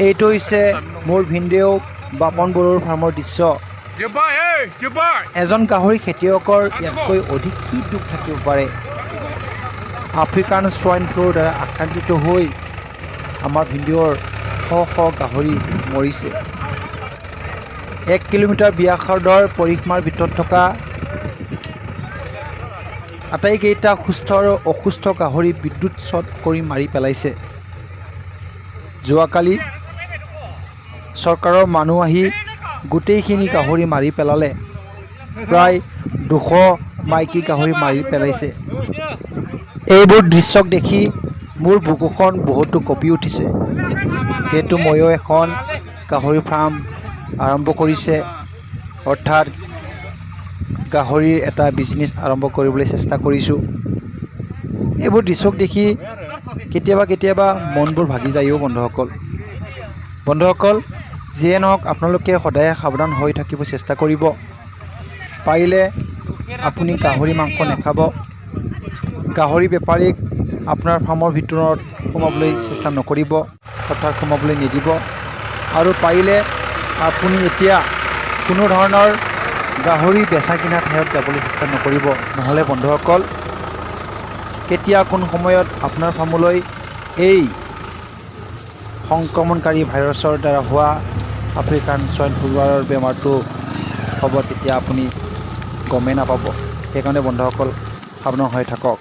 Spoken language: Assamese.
এইটো হৈছে মোৰ ভিনদেউ বাপন বড়োৰ ফাৰ্মৰ দৃশ্য। এজন গাহৰি খেতিয়কৰ ইয়াতকৈ অধিক কি দুখ থাকিব পাৰে। আফ্ৰিকান সোয়াইন ফ্লুৰ দ্বাৰা আক্ৰান্তিত হৈ আমাৰ ভিনদেউৰ শ শ গাহৰি মৰিছে। 1 কিলোমিটাৰ ব্যাসাৰ্ধৰ পৰিসীমাৰ ভিতৰত থকা আটাইকেইটা সুস্থ আৰু অসুস্থ গাহৰি বিদ্যুৎ শ্বট কৰি মাৰি পেলাইছে। যোৱাকালি চৰকাৰৰ মানুহ আহি গোটেইখিনি গাহৰি মাৰি পেলালে। প্ৰায় 200 মাইকী গাহৰি মাৰি পেলাইছে। এইবোৰ দৃশ্যক দেখি মোৰ বুকুখন বহুতো কঁপি উঠিছে। যিহেতু ময়ো এখন গাহৰি ফাৰ্ম আৰম্ভ কৰিছে, অৰ্থাৎ গাহৰিৰ এটা বিজনেছ আৰম্ভ কৰিবলৈ চেষ্টা কৰিছোঁ। এইবোৰ দৃশ্যক দেখি কেতিয়াবা মনবোৰ ভাগি যায়ও বন্ধুসকল। যিয়ে নহওক আপোনালোকে সদায় সাৱধান হৈ থাকিব চেষ্টা কৰিব। পাৰিলে আপুনি গাহৰি মাংস নাখাব। গাহৰি বেপাৰীক আপোনাৰ ফাৰ্মৰ ভিতৰত সোমাবলৈ চেষ্টা নকৰিব, অৰ্থাৎ সোমাবলৈ নিদিব। আৰু পাৰিলে আপুনি এতিয়া কোনো ধৰণৰ গাহৰি বেচা কিনা ঠাইত যাবলৈ চেষ্টা নকৰিব। নহ'লে বন্ধুসকল, কেতিয়া কোন সময়ত আপোনাৰ ফাৰ্মলৈ এই সংক্ৰমণকাৰী ভাইৰাছৰ দ্বাৰা হোৱা আফ্ৰিকান সোয়াইন ফ্লুৰ বেমাৰটো হ'ব, তেতিয়া আপুনি গমেই নাপাব। সেইকাৰণে বন্ধুসকল সাৱধান হৈ থাকক।